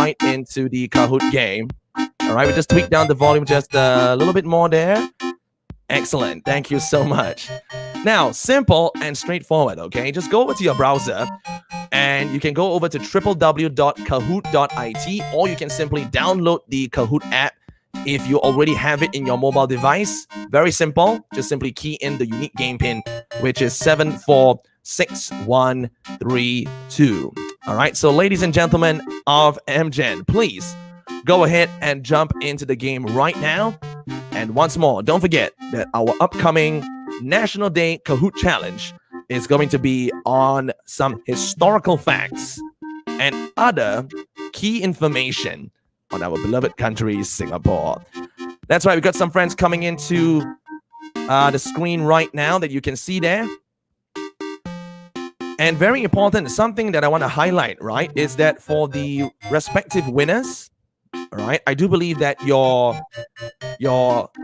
right into the Kahoot game. All right, we just tweak down the volume just a little bit more there. Excellent. Thank you so much. Now, simple and straightforward, okay? Just go over to your browser and you can go over to www.kahoot.it, or you can simply download the Kahoot app if you already have it in your mobile device. Very simple. Just simply key in the unique game pin, which is 746132. All right. So, ladies and gentlemen of Emcee, please go ahead and jump into the game right now. And once more, don't forget that our upcoming National Day Kahoot Challenge is going to be on some historical facts and other key information on our beloved country, Singapore. That's right. We've got some friends coming into the screen right now that you can see there. And very important, something that I want to highlight, right, is that for the respective winners, all right, I do believe that your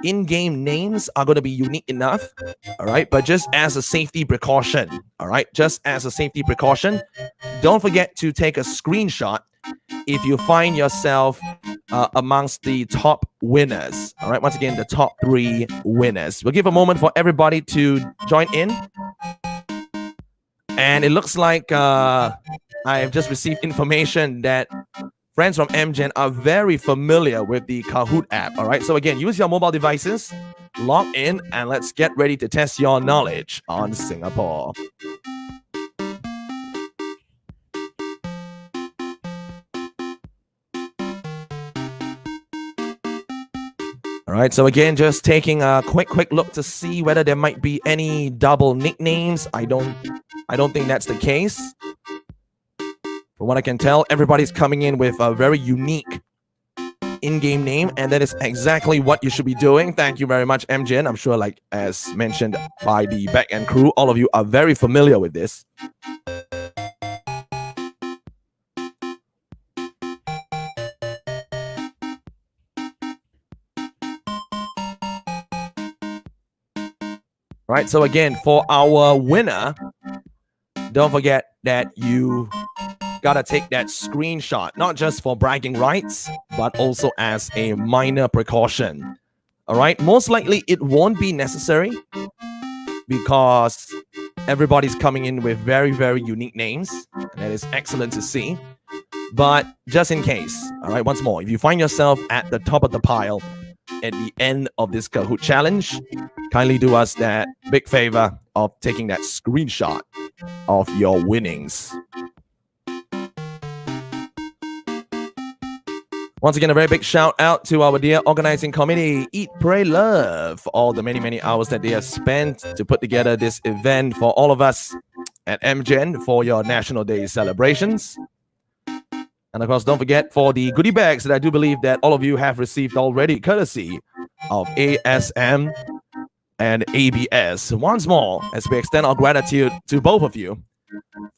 in-game names are going to be unique enough, all right, but just as a safety precaution, all right, just as a safety precaution, don't forget to take a screenshot if you find yourself amongst the top winners. All right, once again, the top 3 winners. We'll give a moment for everybody to join in. And it looks like I have just received information that friends from Emcee are very familiar with the Kahoot app. All right, so again, use your mobile devices, log in, and let's get ready to test your knowledge on Singapore. All right, so again, just taking a quick look to see whether there might be any double nicknames. I don't think that's the case. From what I can tell, everybody's coming in with a very unique in-game name, and that is exactly what you should be doing. Thank you very much, Emcee. I'm sure, like as mentioned by the back-end crew, all of you are very familiar with this. Right, so again, for our winner, don't forget that you gotta take that screenshot, not just for bragging rights, but also as a minor precaution. All right, most likely it won't be necessary because everybody's coming in with very, very unique names, and that is excellent to see. But just in case, all right, once more, if you find yourself at the top of the pile at the end of this Kahoot challenge, kindly do us that big favor of taking that screenshot of your winnings. Once again, a very big shout out to our dear organizing committee, Eat, Pray, Love, for all the many, many hours that they have spent to put together this event for all of us at Emcee for your National Day celebrations. And of course, don't forget for the goodie bags that I do believe that all of you have received already, courtesy of ASM and ABS. Once more, as we extend our gratitude to both of you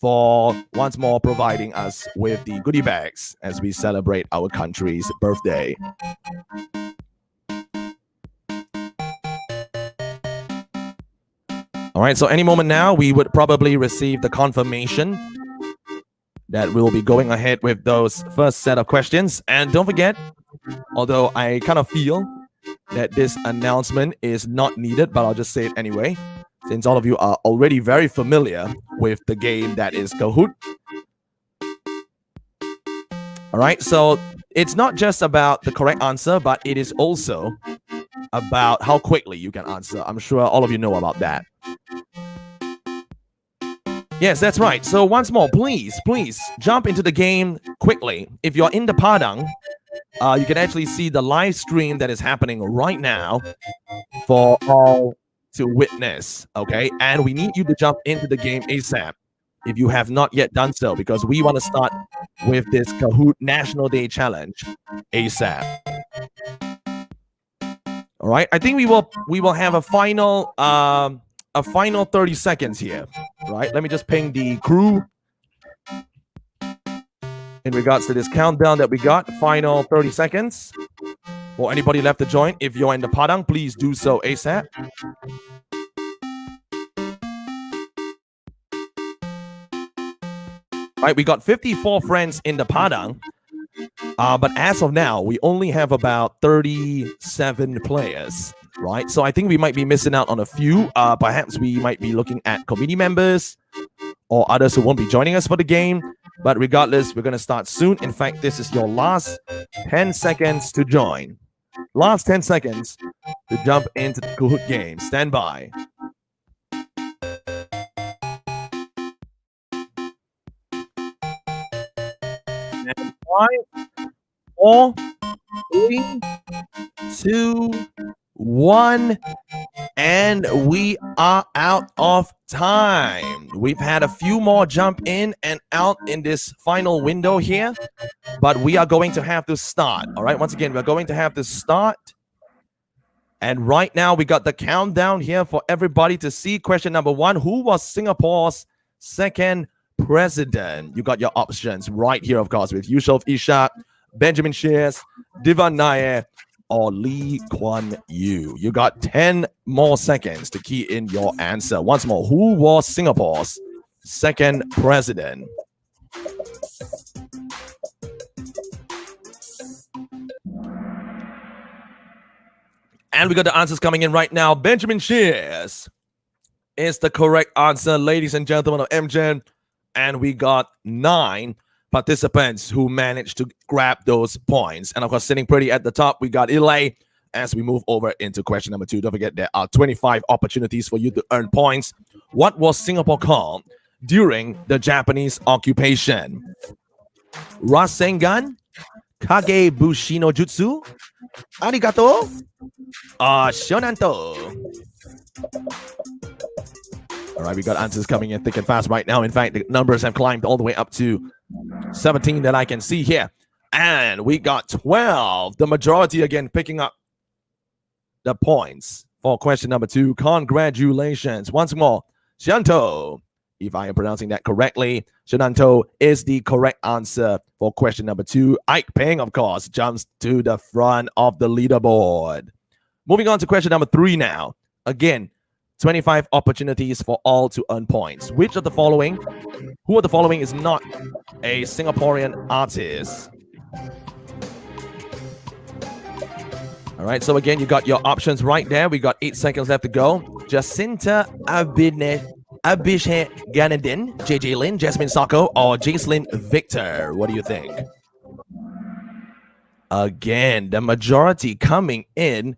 for once more providing us with the goodie bags as we celebrate our country's birthday. All right, so any moment now, we would probably receive the confirmation that we'll be going ahead with those first set of questions. And don't forget, although I kind of feel that this announcement is not needed, but I'll just say it anyway, since all of you are already very familiar with the game that is Kahoot. All right, so it's not just about the correct answer, but it is also about how quickly you can answer. I'm sure all of you know about that. Yes, that's right. So once more, please jump into the game quickly. If you're in the Padang, you can actually see the live stream that is happening right now for all to witness, okay? And we need you to jump into the game ASAP if you have not yet done so, because we want to start with this Kahoot National Day Challenge ASAP. All right, I think we will have a final 30 seconds here, right? Let me just ping the crew in regards to this countdown that we got. Final 30 seconds. For anybody left to join, if you're in the Padang, please do so ASAP. Right, we got 54 friends in the Padang. But as of now, we only have about 37 players, right? So I think we might be missing out on a few. Perhaps we might be looking at committee members or others who won't be joining us for the game. But regardless, we're going to start soon. In fact, this is your last 10 seconds to join. Last 10 seconds to jump into the Kahoot game. Stand by. And 5, 4, 3, 2, 1, and we are out of time. We've had a few more jump in and out in this final window here, but we are going to have to start. All right, once again, we're going to have to start. And right now, we got the countdown here for everybody to see. Question number 1, who was Singapore's second president? You got your options right here, of course, with Yusof Ishak, Benjamin Sheares, Devan Nair, or Lee Kuan Yew. You got 10 more seconds to key in your answer. Once more, who was Singapore's second president? And we got the answers coming in right now. Benjamin Sheares is the correct answer, ladies and gentlemen of Emcee. And we got 9 participants who managed to grab those points. And of course, sitting pretty at the top, we got Ilay. As we move over into question number 2, don't forget there are 25 opportunities for you to earn points. What was Singapore called during the Japanese occupation? Rasengan, Kage Bushi no Jutsu, Arigato, Shonanto. All right, we got answers coming in thick and fast right now. In fact, the numbers have climbed all the way up to 17 that I can see here. And we got 12. The majority again picking up the points for question number 2. Congratulations. Once more, Shanto. If I am pronouncing that correctly, Shananto is the correct answer for question number 2. Ike Peng, of course, jumps to the front of the leaderboard. Moving on to question number 3 now. Again, 25 opportunities for all to earn points. Who of the following is not a Singaporean artist? All right, so again, you got your options right there. We got 8 seconds left to go. Jacinta Abisheganaden, JJ Lin, Jasmine Sacco, or Jacelyn Victor. What do you think? Again, the majority coming in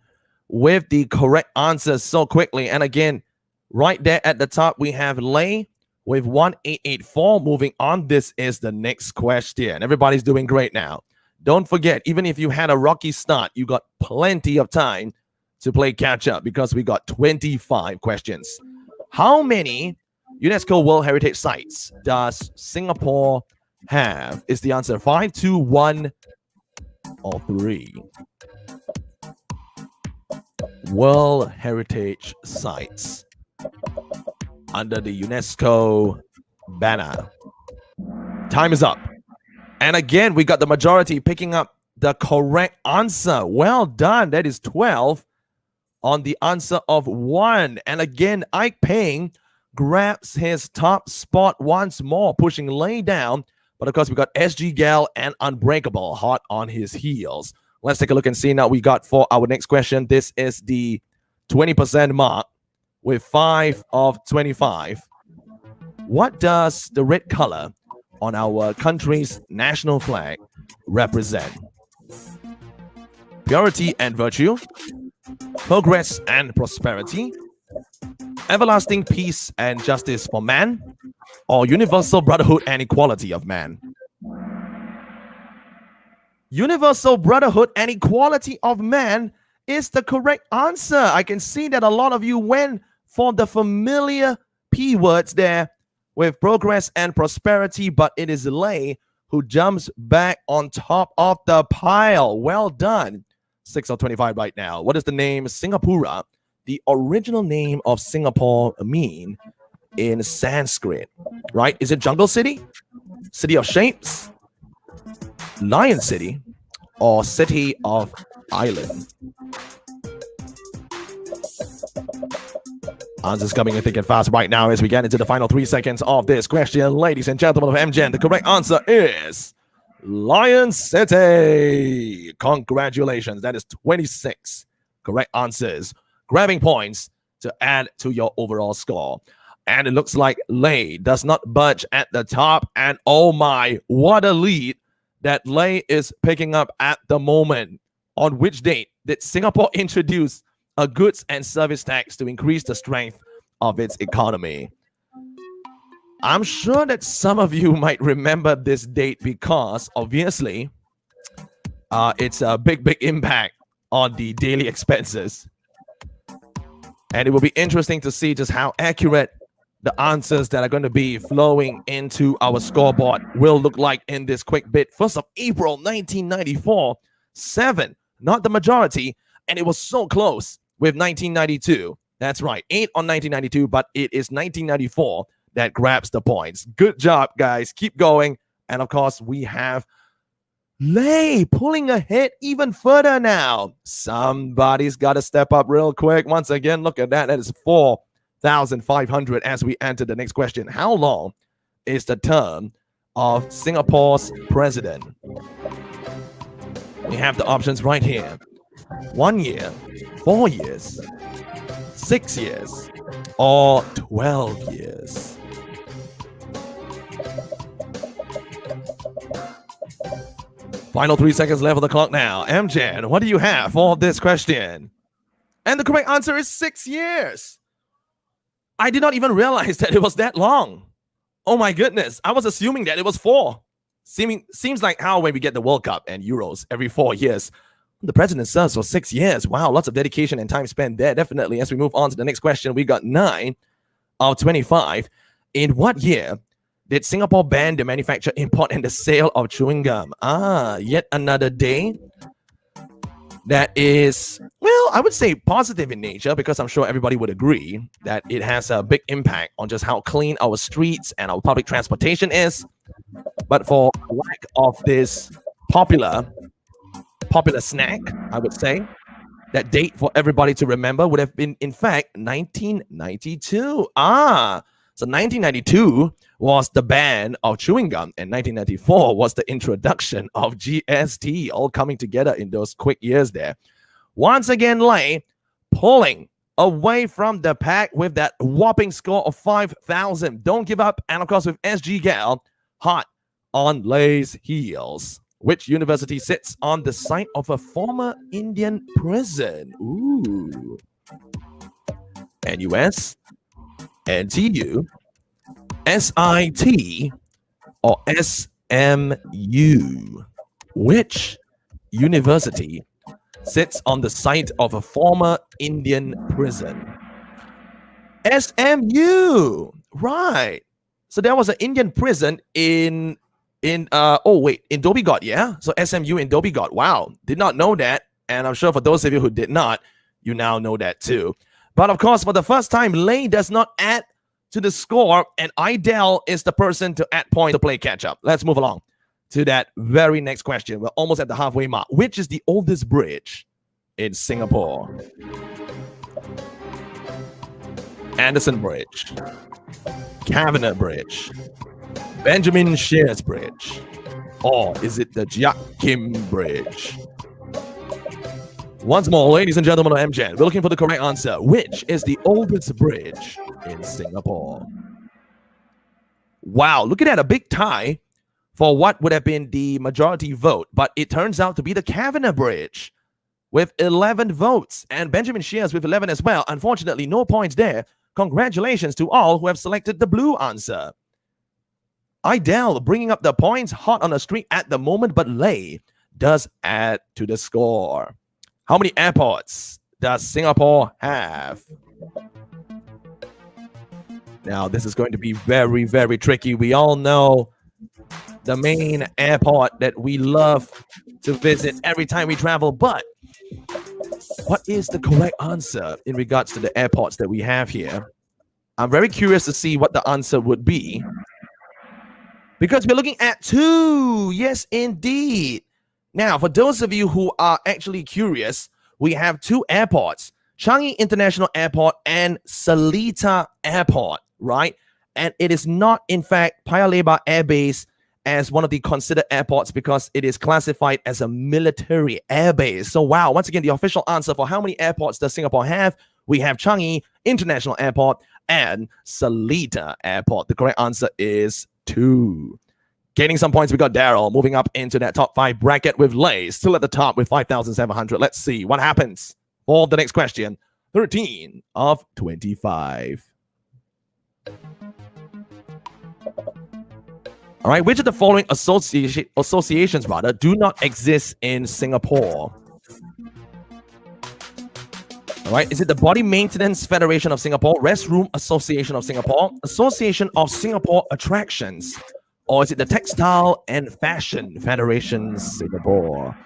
with the correct answers so quickly. And again, right there at the top, we have Lay with 1884. Moving on, this is the next question. Everybody's doing great now. Don't forget, even if you had a rocky start, you got plenty of time to play catch up because we got 25 questions. How many UNESCO World Heritage Sites does Singapore have? Is the answer 5, 2, 1, or 3? World Heritage Sites under the UNESCO banner. Time is up. And again, we got the majority picking up the correct answer. Well done. That is 12 on the answer of 1. And again, Ike Peng grabs his top spot once more, pushing Lay down. But of course, we got SG Gal and Unbreakable hot on his heels. Let's take a look and see now we got for our next question. This is the 20% mark with 5 of 25. What does the red color on our country's national flag represent? Purity and virtue, progress and prosperity, everlasting peace and justice for man, or universal brotherhood and equality of man? Universal brotherhood and equality of man is the correct answer. I can see that a lot of you went for the familiar P words there with progress and prosperity, but it is Lay who jumps back on top of the pile. Well done. 6 of 25 right now. What does the name Singapura, the original name of Singapore, mean in Sanskrit? Right? Is it Jungle City? City of Shapes? Lion City? Or City of Islands? Answers coming in thick and fast right now as we get into the final 3 seconds of this question. Ladies and gentlemen of Emcee, the correct answer is Lion City. Congratulations. That is 26 correct answers, grabbing points to add to your overall score. And it looks like Lei does not budge at the top. And oh my, what a lead that Lei is picking up at the moment. On which date did Singapore introduce a goods and service tax to increase the strength of its economy? I'm sure that some of you might remember this date because obviously it's a big impact on the daily expenses. And it will be interesting to see just how accurate the answers that are going to be flowing into our scoreboard will look like in this quick bit. 1st of April 1994, 7, not the majority, and it was so close with 1992. That's right, 8 on 1992, but it is 1994 that grabs the points. Good job, guys. Keep going. And of course, we have Lei pulling ahead even further now. Somebody's got to step up real quick. Once again, look at that. That is 4,500 as we enter the next question. How long is the term of Singapore's president? We have the options right here. 1 year, 4 years, 6 years, or 12 years. Final 3 seconds left on the clock now. Emcee, what do you have for this question? And the correct answer is 6 years. I did not even realize that it was that long. Oh my goodness. I was assuming that it was 4. Seems like how when we get the World Cup and Euros every 4 years. The president serves for 6 years. Wow, lots of dedication and time spent there. Definitely. As we move on to the next question, we got 9 of 25. In what year did Singapore ban the manufacture, import, and the sale of chewing gum? Yet another day that is, well, I would say positive in nature, because I'm sure everybody would agree that it has a big impact on just how clean our streets and our public transportation is. But for lack of this popular snack, I would say that date for everybody to remember would have been, in fact, 1992. So 1992 was the ban of chewing gum, and 1994 was the introduction of GST, all coming together in those quick years there. Once again, Lei pulling away from the pack with that whopping score of 5,000. Don't give up. And of course, with SG Gal hot on Lei's heels. Which university sits on the site of a former Indian prison? Ooh. NUS, NTU, SIT, or SMU? Which university sits on the site of a former Indian prison? SMU, right. So there was an Indian prison in Dhoby Ghaut, yeah? So SMU in Dhoby Ghaut. Wow, did not know that. And I'm sure for those of you who did not, you now know that too. But of course, for the first time, Lei does not add to the score, and Idel is the person to add points to play catch up. Let's move along to that very next question. We're almost at the halfway mark. Which is the oldest bridge in Singapore? Anderson Bridge, Kavanagh Bridge, Benjamin Sheares Bridge, or is it the Jiak Kim Bridge? Once more, ladies and gentlemen of Emcee, we're looking for the correct answer. Which is the oldest bridge in Singapore? Wow, look at that, a big tie for what would have been the majority vote, but it turns out to be the Kavanagh Bridge with 11 votes, and Benjamin Sheares with 11 as well. Unfortunately, no points there. Congratulations to all who have selected the blue answer. Idel bringing up the points, hot on the streak at the moment, but Lei does add to the score. How many airports does Singapore have? Now, this is going to be very, very tricky. We all know the main airport that we love to visit every time we travel, but what is the correct answer in regards to the airports that we have here? I'm very curious to see what the answer would be, because we're looking at 2. Yes, indeed. Now, for those of you who are actually curious, we have 2 airports, Changi International Airport and Seletar Airport, right? And it is not, in fact, Paya Lebar Air Base as one of the considered airports because it is classified as a military airbase. So wow, once again, the official answer for how many airports does Singapore have? We have Changi International Airport and Seletar Airport. The correct answer is 2. Gaining some points, we got Daryl moving up into that top 5 bracket with Lay still at the top with 5,700. Let's see what happens for the next question. 13 of 25. All right, which of the following associations do not exist in Singapore? All right, is it the Body Maintenance Federation of Singapore, Restroom Association of Singapore, Association of Singapore Attractions, or is it the Textile and Fashion Federation Singapore?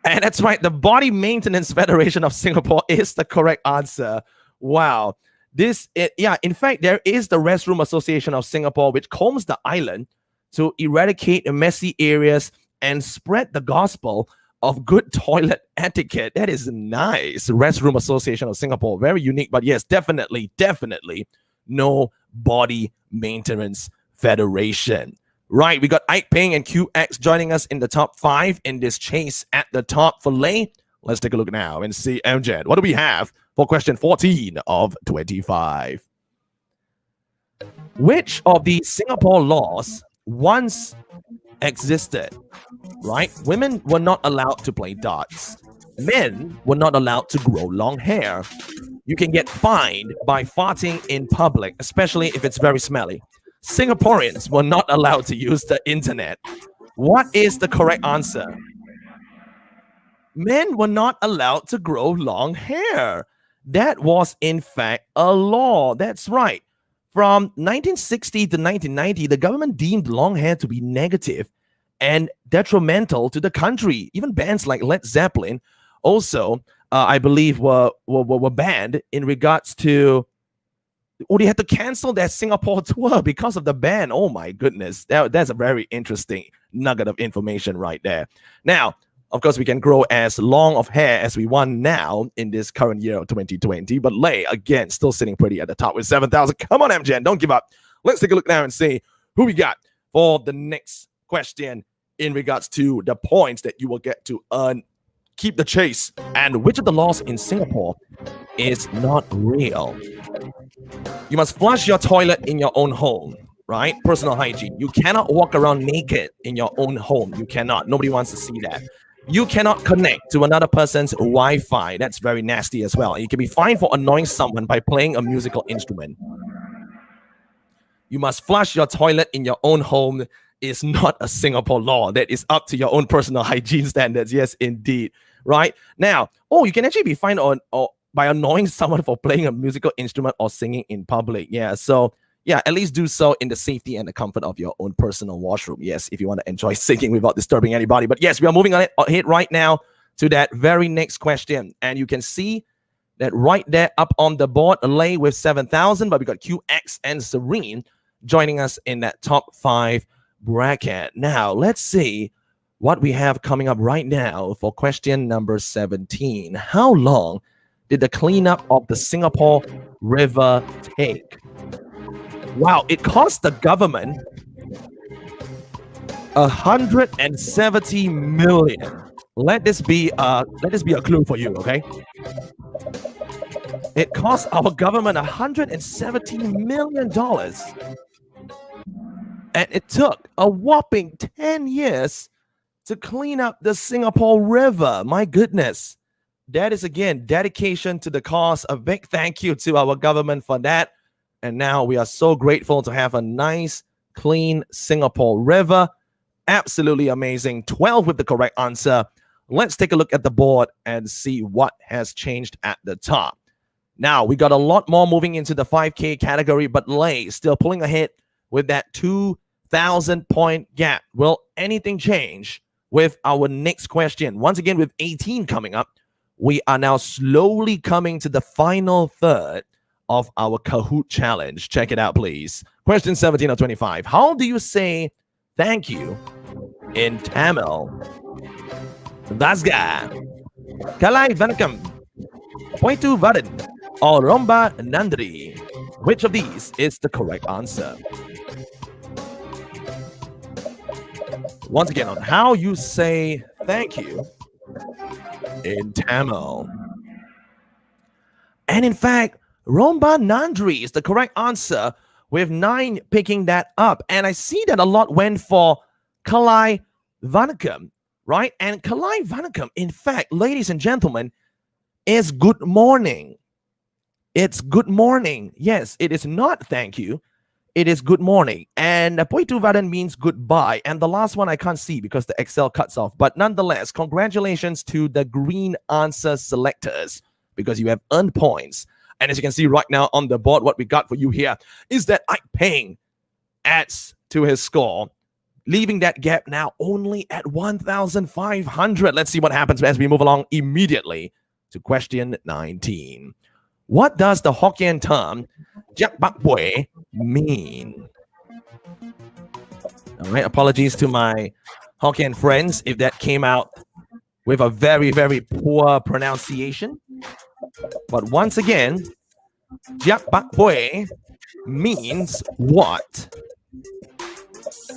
And that's right, the Body Maintenance Federation of Singapore is the correct answer. Wow. In fact, there is the Restroom Association of Singapore, which combs the island to eradicate messy areas and spread the gospel of good toilet etiquette. That is nice. Restroom Association of Singapore, very unique, but yes, definitely no Body Maintenance Federation. Right, we got Ike Ping and QX joining us in the top 5 in this chase at the top for Lay. Let's take a look now and see Amjad. What do we have for question 14 of 25? Which of the Singapore laws once existed? Right, women were not allowed to play darts. Men were not allowed to grow long hair. You can get fined by farting in public, especially if it's very smelly. Singaporeans were not allowed to use the internet. What is the correct answer? Men were not allowed to grow long hair. That was, in fact, a law. That's right. From 1960 to 1990, the government deemed long hair to be negative and detrimental to the country. Even bands like Led Zeppelin also, I believe, were banned in regards to... they had to cancel their Singapore tour because of the ban. Oh my goodness. That's a very interesting nugget of information right there. Now, of course, we can grow as long of hair as we want now in this current year of 2020. But Lay, again, still sitting pretty at the top with 7,000. Come on, MJ, don't give up. Let's take a look now and see who we got for the next question in regards to the points that you will get to earn. Keep the chase. And which of the laws in Singapore is not real? You must flush your toilet in your own home, right? Personal hygiene. You cannot walk around naked in your own home. You cannot. Nobody wants to see that. You cannot connect to another person's Wi-Fi. That's very nasty as well. You can be fined for annoying someone by playing a musical instrument. You must flush your toilet in your own home is not a Singapore law. That is up to your own personal hygiene standards. Yes, indeed. Right? Now, you can actually be fined by annoying someone for playing a musical instrument or singing in public. Yeah, so yeah, at least do so in the safety and the comfort of your own personal washroom. Yes, if you want to enjoy singing without disturbing anybody. But yes, we are moving on ahead right now to that very next question. And you can see that right there up on the board, Lay with 7,000, but we got QX and Serene joining us in that top 5 bracket. Now, let's see what we have coming up right now for question number 17. How long did the cleanup of the Singapore River take? Wow, it cost the government 170 million. Let this be a clue for you, okay? It cost our government $170 million. And it took a whopping 10 years to clean up the Singapore River. My goodness. That is, again, dedication to the cause. A big thank you to our government for that. And now we are so grateful to have a nice, clean Singapore River. Absolutely amazing. 12 with the correct answer. Let's take a look at the board and see what has changed at the top. Now, we got a lot more moving into the 5K category, but Lay still pulling ahead with that 2,000-point gap. Will anything change with our next question? Once again, with 18 coming up, we are now slowly coming to the final third of our Kahoot challenge. Check it out, please. Question 17 of 25. How do you say thank you in Tamil? Vasga, Kalai Vanakkam, Poitu Vadan, or Romba Nandri? Which of these is the correct answer? Once again, on how you say thank you in Tamil. And in fact, Romba Nandri is the correct answer, with 9 picking that up. And I see that a lot went for Kalai Vanakam, right? And Kalai Vanakam, in fact, ladies and gentlemen, is good morning. It's good morning. Yes, it is not thank you. It is good morning. And Poitu Vadan means goodbye. And the last one I can't see because the Excel cuts off. But nonetheless, congratulations to the green answer selectors, because you have earned points. And as you can see right now on the board, what we got for you here is that Ike Peng adds to his score, leaving that gap now only at 1,500. Let's see what happens as we move along immediately to question 19. What does the Hokkien term "Jiak Bak Bui" mean? All right, apologies to my Hokkien friends if that came out with a very, very poor pronunciation. But once again, "Jiak Bak Bui" means what?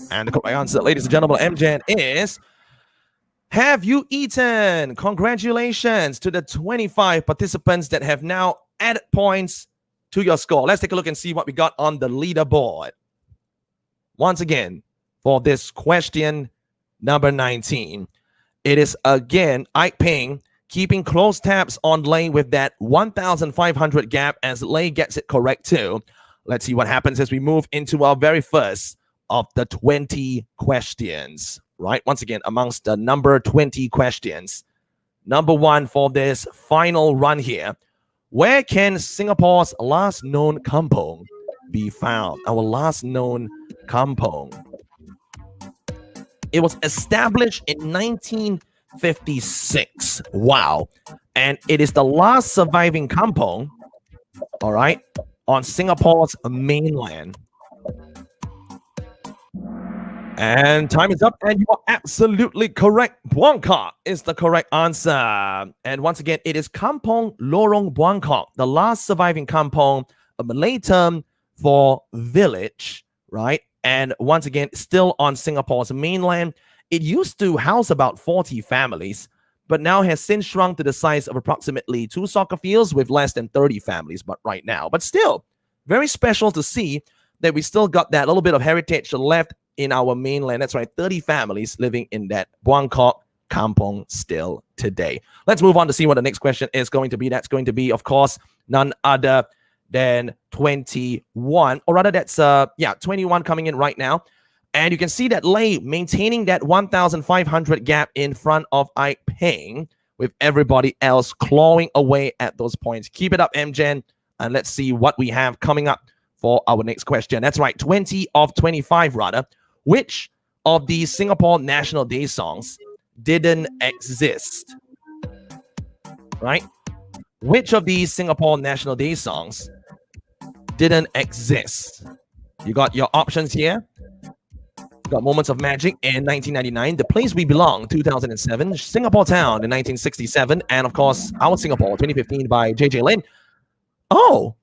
And the correct answer, ladies and gentlemen, MJ, is "Have you eaten?" Congratulations to the 25 participants that have now added points to your score. Let's take a look and see what we got on the leaderboard. Once again, for this question number 19, it is again Ike Peng keeping close tabs on Lei with that 1,500 gap, as Lei gets it correct too. Let's see what happens as we move into our very first of the 20 questions, right? Once again, amongst the number 20 questions. Number 1 for this final run here. Where can Singapore's last known kampong be found? Our last known kampong. It was established in 1956. Wow. And it is the last surviving kampong, all right, on Singapore's mainland. And time is up, and you are absolutely correct. Buangkok is the correct answer. And once again, it is Kampong Lorong Buangkok, the last surviving kampong, a Malay term for village, right? And once again, still on Singapore's mainland. It used to house about 40 families, but now has since shrunk to the size of approximately 2 soccer fields with less than 30 families, but right now. But still, very special to see that we still got that little bit of heritage left in our mainland. That's right, 30 families living in that Buangkok kampong still today. Let's move on to see what the next question is going to be. That's going to be, of course, none other than 21, or rather that's 21 coming in right now. And you can see that Lei maintaining that 1,500 gap in front of Ike Peng, with everybody else clawing away at those points. Keep it up, MJ, and let's see what we have coming up for our next question. That's right, 20 of 25 rather. Which of these Singapore National Day songs didn't exist? Right? Which of these Singapore National Day songs didn't exist? You got your options here. You got Moments of Magic in 1999, The Place We Belong 2007, Singapore Town in 1967, and of course, Our Singapore 2015 by J.J. Lin. Oh,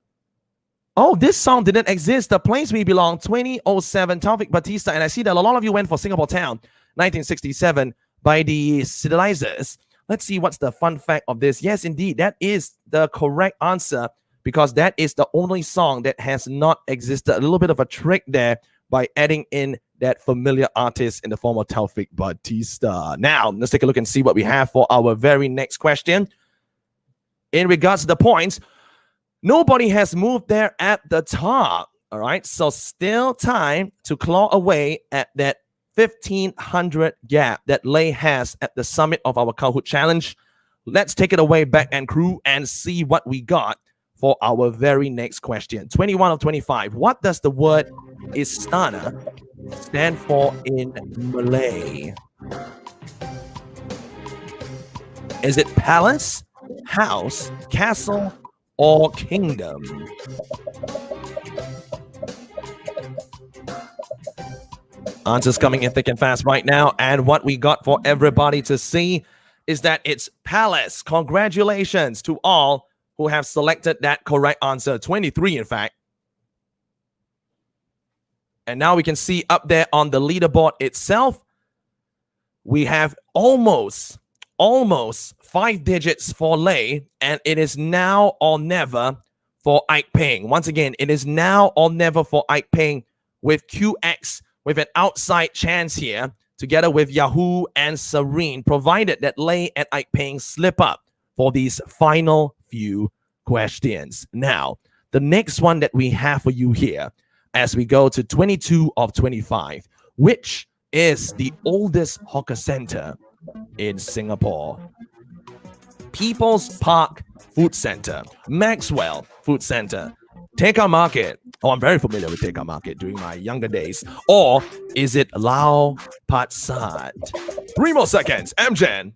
this song didn't exist. The Place We Belong 2007, Taufik Batista. And I see that a lot of you went for Singapore Town 1967 by the Civilizers. Let's see what's the fun fact of this. Yes, indeed, that is the correct answer, because that is the only song that has not existed. A little bit of a trick there by adding in that familiar artist in the form of Taufik Batista. Now, let's take a look and see what we have for our very next question. In regards to the points, nobody has moved there at the top. All right, so still time to claw away at that 1,500 gap that Lei has at the summit of our Kahoot challenge. Let's take it away, back and crew, and see what we got for our very next question. 21 of 25. What does the word Istana stand for in Malay? Is it palace, house, castle, or kingdom? Answers coming in thick and fast right now. And what we got for everybody to see is that it's palace. Congratulations to all who have selected that correct answer. 23, in fact. And now we can see up there on the leaderboard itself, we have almost 5 digits for Lei, and it is now or never for Ike Ping. Once again, it is now or never for Ike Ping with QX with an outside chance here, together with Yahoo and Serene, provided that Lei and Ike Ping slip up for these final few questions. Now, the next one that we have for you here, as we go to 22 of 25, which is the oldest hawker center in Singapore? People's Park Food Center, Maxwell Food Center, Tekka Market. Oh, I'm very familiar with Tekka Market during my younger days. Or is it Lau Pat Sat? 3 more seconds. Amgen.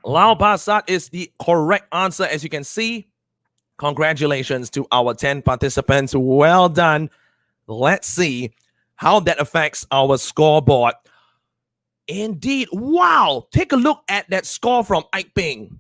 Lau Pat Sat is the correct answer, as you can see. Congratulations to our 10 participants. Well done. Let's see how that affects our scoreboard. Indeed. Wow. Take a look at that score from Ike Ping.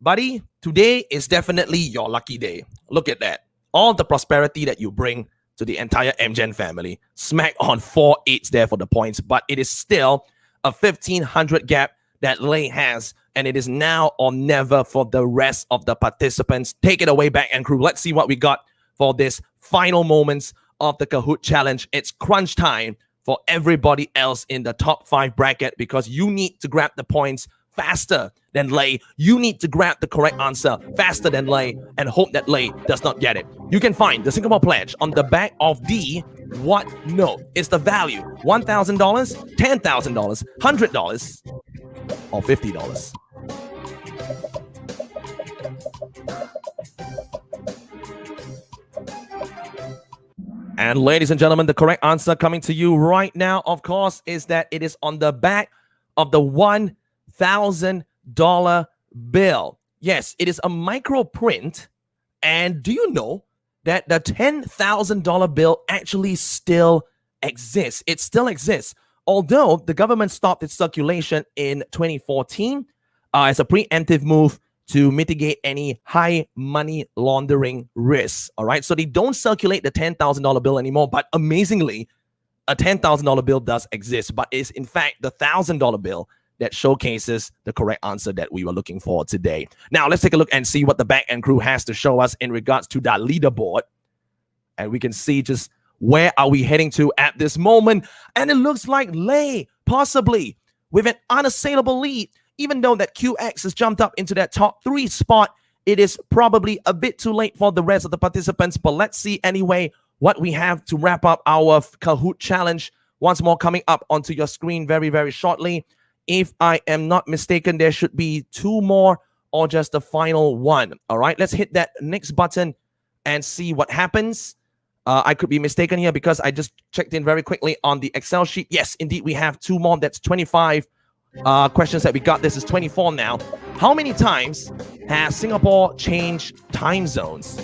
Buddy, today is definitely your lucky day. Look at that. All the prosperity that you bring to the entire MGen family. Smack on 4 8s there for the points, but it is still a 1,500 gap that Lei has, and it is now or never for the rest of the participants. Take it away, Back and Crew. Let's see what we got for this final moments of the Kahoot challenge. It's crunch time for everybody else in the top 5 bracket, because you need to grab the points faster than Lei. You need to grab the correct answer faster than Lei and hope that Lei does not get it. You can find the Singapore Pledge on the back of the what note. Is the value $1,000, $10,000, $100, or $50? And ladies and gentlemen, the correct answer coming to you right now, of course, is that it is on the back of the $1,000 bill. Yes, it is a micro print. And do you know that the $10,000 bill actually still exists? It still exists. Although the government stopped its circulation in 2014 as a preemptive move to mitigate any high money laundering risks. All right. So they don't circulate the $10,000 bill anymore. But amazingly, a $10,000 bill does exist, but it's in fact the $1,000 bill that showcases the correct answer that we were looking for today. Now, let's take a look and see what the Back End Crew has to show us in regards to that leaderboard. And we can see just where are we heading to at this moment. And it looks like Lei, possibly with an unassailable lead. Even though that QX has jumped up into that top 3 spot, it is probably a bit too late for the rest of the participants. But let's see anyway what we have to wrap up our Kahoot challenge. Once more coming up onto your screen very, very shortly. If I am not mistaken, there should be 2 more or just the final one. All right, let's hit that next button and see what happens. I could be mistaken here because I just checked in very quickly on the Excel sheet. Yes, indeed, we have 2 more. That's 25 questions that we got. This is 24 now. How many times has Singapore changed time zones?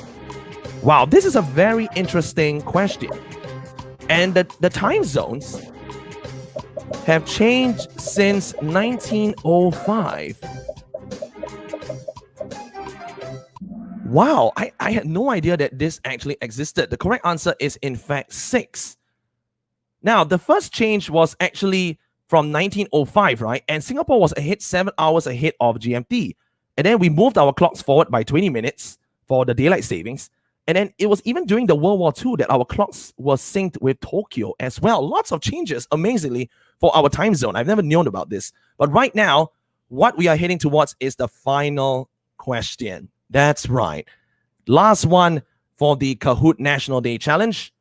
Wow, this is a very interesting question. And the time zones have changed since 1905. Wow, I had no idea that this actually existed. The correct answer is in fact 6. Now, the first change was actually from 1905, right? And Singapore was ahead 7 hours ahead of GMT. And then we moved our clocks forward by 20 minutes for the daylight savings. And then it was even during the World War II that our clocks were synced with Tokyo as well. Lots of changes, amazingly, for our time zone. I've never known about this. But right now, what we are heading towards is the final question. That's right. Last one for the Kahoot National Day Challenge.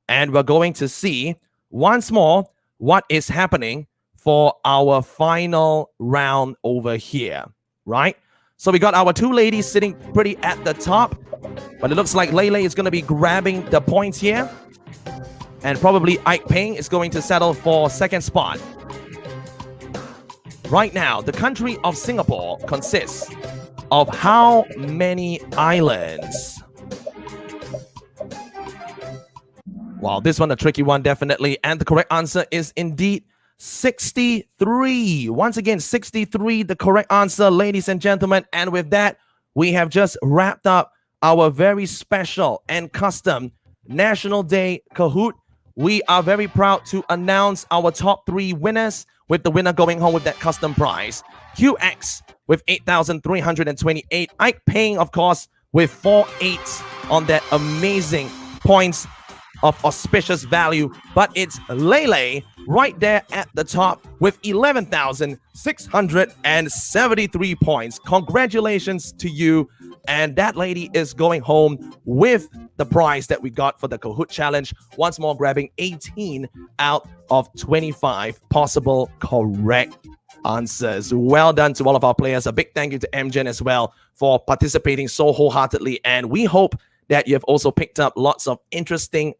And we're going to see once more what is happening for our final round over here, right? So we got our 2 ladies sitting pretty at the top, but it looks like Lei is going to be grabbing the points here. And probably Ike Ping is going to settle for second spot. Right now, the country of Singapore consists of how many islands? Wow, this one a tricky one, definitely. And the correct answer is indeed 63. Once again, 63, the correct answer, ladies and gentlemen. And with that, we have just wrapped up our very special and custom National Day Kahoot. we are very proud to announce our top 3 winners, with the winner going home with that custom prize. QX with 8,328. Ike paying, of course, with 4 8s on that amazing points of auspicious value. But it's Lele right there at the top with 11,673 points. Congratulations to you. And that lady is going home with the prize that we got for the Kahoot challenge. Once more, grabbing 18 out of 25 possible correct answers. Well done to all of our players. A big thank you to Emcee as well for participating so wholeheartedly. And we hope that you have also picked up lots of interesting